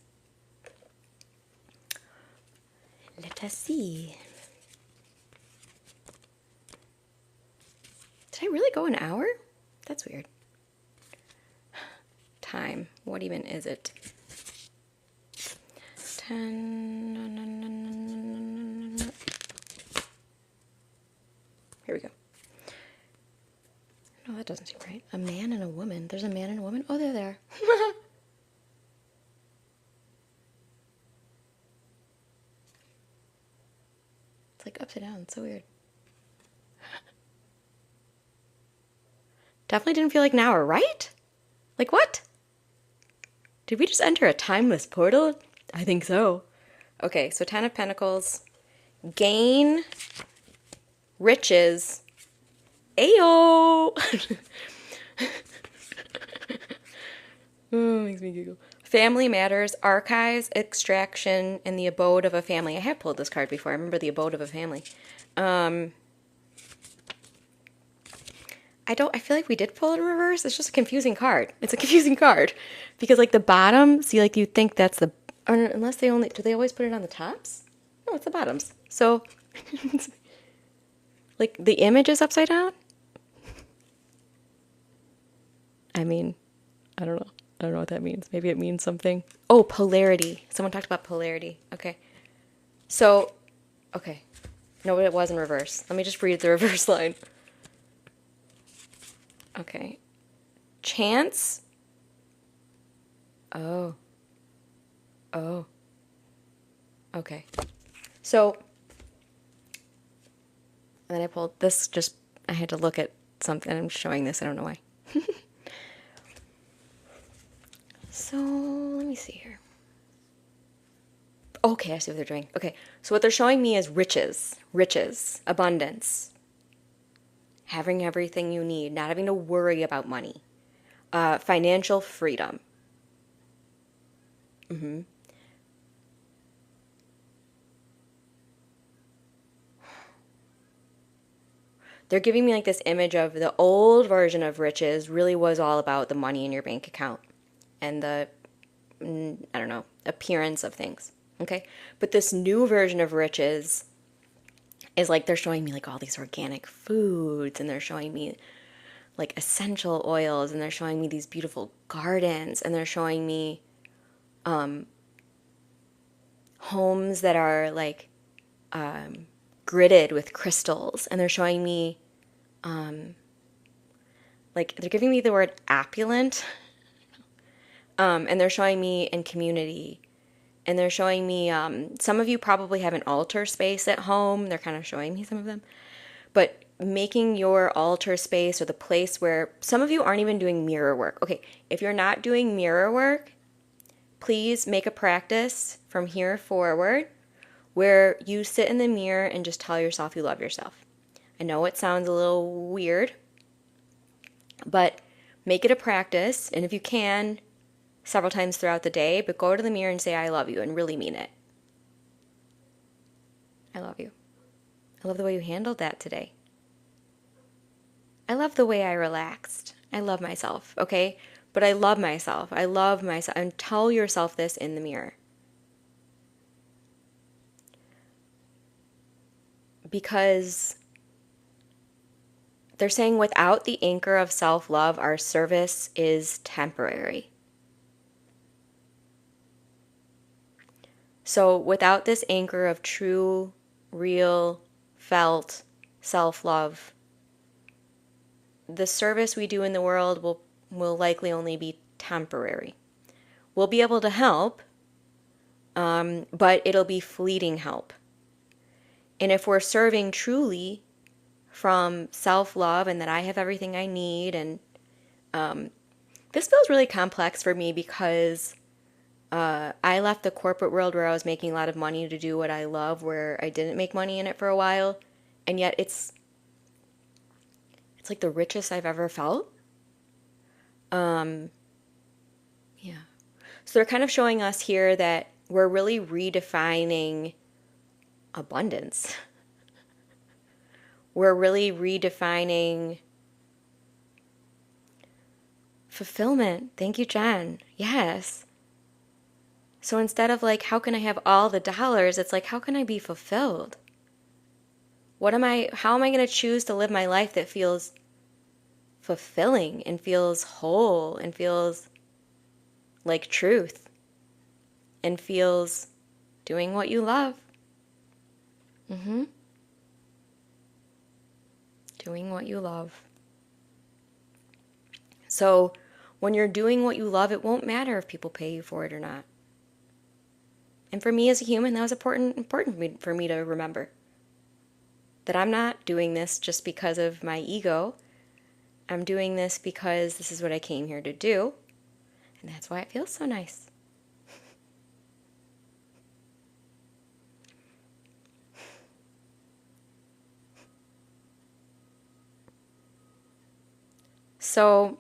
Let us see. Did I really go an hour? That's weird. Time. What even is it? 10. Here we go. No, that doesn't seem right. A man and a woman. There's a man and a woman. Oh, they're there. It's like upside down. It's so weird. Definitely didn't feel like an hour, right? Like what? Did we just enter a timeless portal? I think so. Okay, so 10 of Pentacles. Gain. Riches. Ayo! Oh, makes me giggle. Family Matters, Archives, Extraction, and the Abode of a Family. I have pulled this card before. I remember the Abode of a Family. I feel like we did pull it in reverse. It's just a confusing card. It's a confusing card. Because like the bottom, see, like you think that's the, or unless they only, do they always put it on the tops? No, it's the bottoms. So, like the image is upside down? I mean, I don't know. I don't know what that means. Maybe it means something. Oh, polarity. Someone talked about polarity. Okay. So, okay. No, it was in reverse. Let me just read the reverse line. Okay. Chance. Oh. Oh. Okay. So, and then I pulled this, just, I had to look at something. I'm showing this. I don't know why. So, let me see here. Okay, I see what they're doing. Okay, so what they're showing me is riches, abundance, having everything you need, not having to worry about money, financial freedom. They're giving me like this image of the old version of riches really was all about the money in your bank account and the, I don't know, appearance of things. Okay. But this new version of riches is like they're showing me like all these organic foods, and they're showing me like essential oils, and they're showing me these beautiful gardens, and they're showing me homes that are like gridded with crystals, and they're showing me like they're giving me the word opulent, and they're showing me in community. And they're showing me, some of you probably have an altar space at home. They're kind of showing me some of them. But making your altar space or the place where some of you aren't even doing mirror work. Okay, if you're not doing mirror work, please make a practice from here forward where you sit in the mirror and just tell yourself you love yourself. I know it sounds a little weird, but make it a practice. And if you can, several times throughout the day, but go to the mirror and say, I love you, and really mean it. I love you. I love the way you handled that today. I love the way I relaxed. I love myself, okay? But I love myself. I love myself. And tell yourself this in the mirror. Because they're saying without the anchor of self-love, our service is temporary. So without this anchor of true, real, felt self-love, the service we do in the world will likely only be temporary. We'll be able to help, but it'll be fleeting help. And if we're serving truly from self-love and that I have everything I need, and this feels really complex for me because I left the corporate world where I was making a lot of money to do what I love, where I didn't make money in it for a while, and yet it's like the richest I've ever felt. Yeah. So they're kind of showing us here that we're really redefining abundance. We're really redefining fulfillment. Thank you, Jen. Yes. So instead of like, how can I have all the dollars? It's like, how can I be fulfilled? How am I going to choose to live my life that feels fulfilling and feels whole and feels like truth and feels doing what you love? Doing what you love. So when you're doing what you love, it won't matter if people pay you for it or not. And for me as a human, that was important for me to remember. That I'm not doing this just because of my ego. I'm doing this because this is what I came here to do. And that's why it feels so nice. So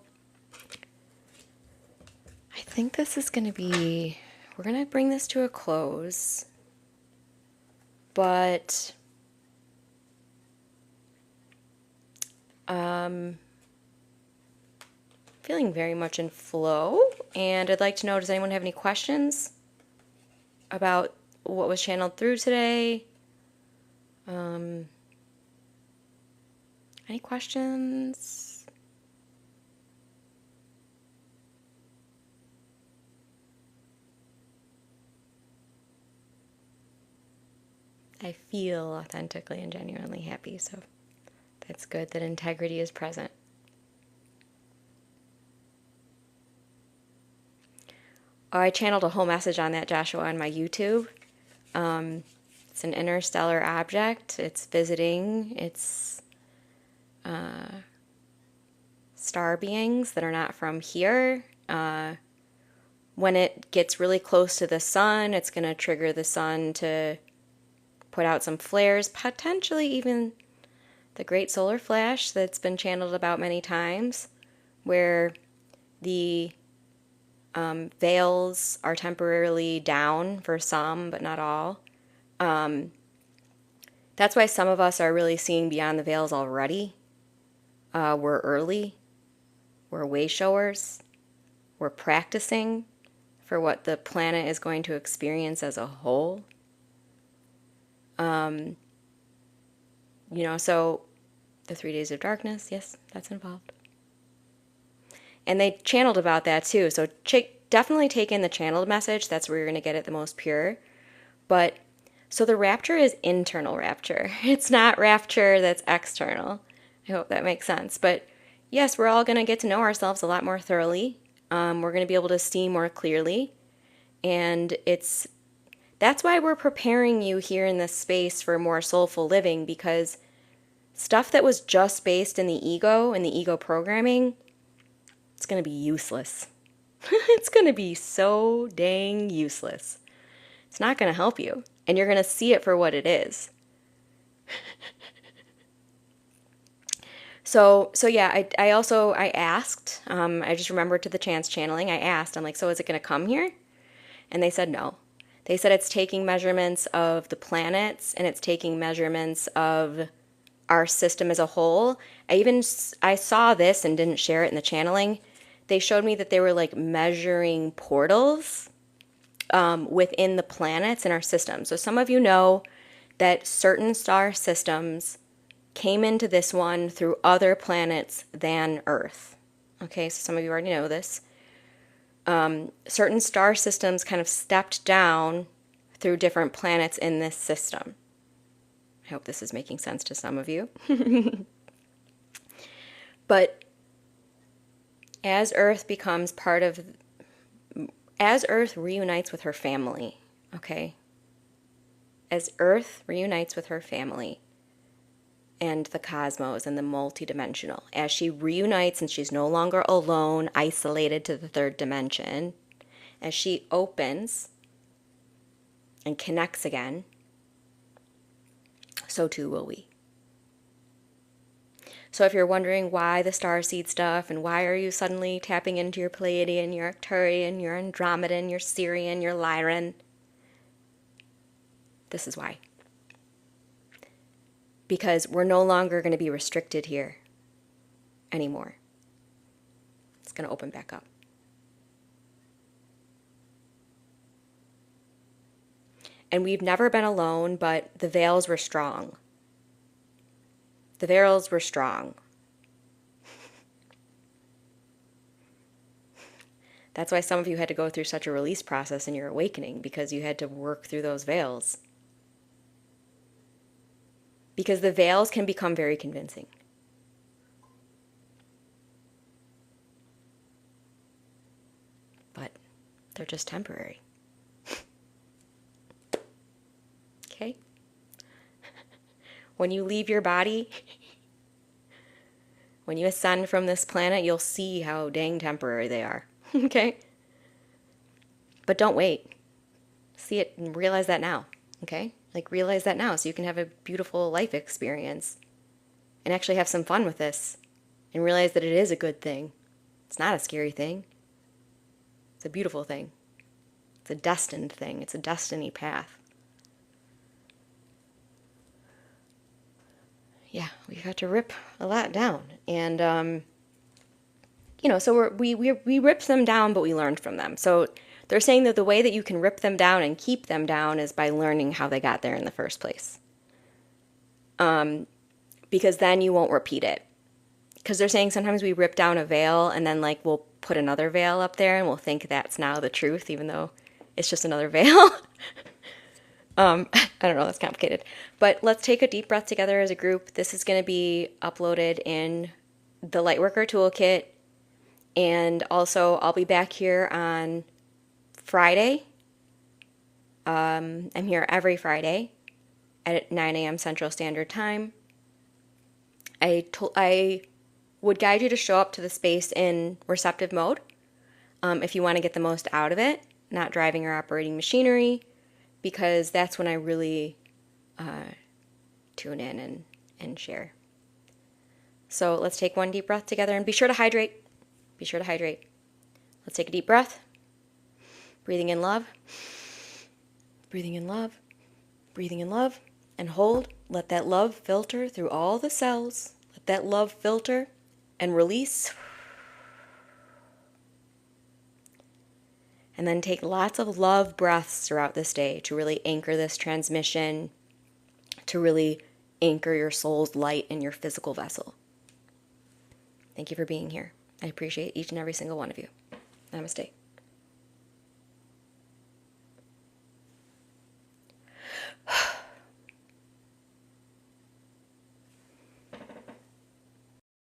I think this is going to be, we're going to bring this to a close. But feeling very much in flow, and I'd like to know, does anyone have any questions about what was channeled through today? Any questions? I feel authentically and genuinely happy, so that's good that integrity is present. Oh, I channeled a whole message on that, Joshua, on my YouTube. It's an interstellar object. It's visiting. It's star beings that are not from here. When it gets really close to the sun, it's going to trigger the sun to put out some flares, potentially even the great solar flash that's been channeled about many times, where the veils are temporarily down for some, but not all. That's why some of us are really seeing beyond the veils already. We're early. We're way showers. We're practicing for what the planet is going to experience as a whole. So the 3 days of darkness, yes, that's involved. And they channeled about that too. So definitely take in the channeled message. That's where you're going to get it the most pure. But so the rapture is internal rapture. It's not rapture that's external. I hope that makes sense. But yes, we're all going to get to know ourselves a lot more thoroughly. We're going to be able to see more clearly. And that's why we're preparing you here in this space for more soulful living, because stuff that was just based in the ego and the ego programming, it's going to be useless. It's going to be so dang useless. It's not going to help you. And you're going to see it for what it is. So yeah, I asked, I just remembered to the chance channeling, I asked, I'm like, so is it going to come here? And they said no. They said it's taking measurements of the planets, and it's taking measurements of our system as a whole. I saw this and didn't share it in the channeling. They showed me that they were like measuring portals within the planets in our system. So some of you know that certain star systems came into this one through other planets than Earth. Okay, so some of you already know this. Certain star systems kind of stepped down through different planets in this system. I hope this is making sense to some of you. But as Earth reunites with her family, okay? As Earth reunites with her family and the cosmos and the multidimensional, as she reunites and she's no longer alone, isolated to the third dimension, as she opens and connects again, so too will we. So if you're wondering why the starseed stuff and why are you suddenly tapping into your Pleiadian, your Arcturian, your Andromedan, your Sirian, your Lyran, this is why. because we're no longer going to be restricted here anymore. It's going to open back up. And we've never been alone, but the veils were strong. The veils were strong. That's why some of you had to go through such a release process in your awakening, because you had to work through those veils. Because the veils can become very convincing. But they're just temporary. Okay? When you leave your body, when you ascend from this planet, you'll see how dang temporary they are. Okay? But don't wait. See it and realize that now. Okay? Like, realize that now so you can have a beautiful life experience and actually have some fun with this and realize that it is a good thing. It's not a scary thing. It's a beautiful thing. It's a destined thing. It's a destiny path. Yeah, we got to rip a lot down. And, so we ripped them down, but we learned from them. So they're saying that the way that you can rip them down and keep them down is by learning how they got there in the first place. Because then you won't repeat it. Because they're saying sometimes we rip down a veil and then like we'll put another veil up there and we'll think that's now the truth, even though it's just another veil. I don't know, that's complicated. But let's take a deep breath together as a group. This is going to be uploaded in the Lightworker Toolkit. And also, I'll be back here on Friday. I'm here every Friday at 9 a.m. Central Standard Time. I would guide you to show up to the space in receptive mode if you want to get the most out of it, not driving or operating machinery, because that's when I really tune in and share. So let's take one deep breath together and be sure to hydrate. Be sure to hydrate. Let's take a deep breath. Breathing in love. Breathing in love. Breathing in love. And hold. Let that love filter through all the cells. Let that love filter and release. And then take lots of love breaths throughout this day to really anchor this transmission, to really anchor your soul's light in your physical vessel. Thank you for being here. I appreciate each and every single one of you. Namaste.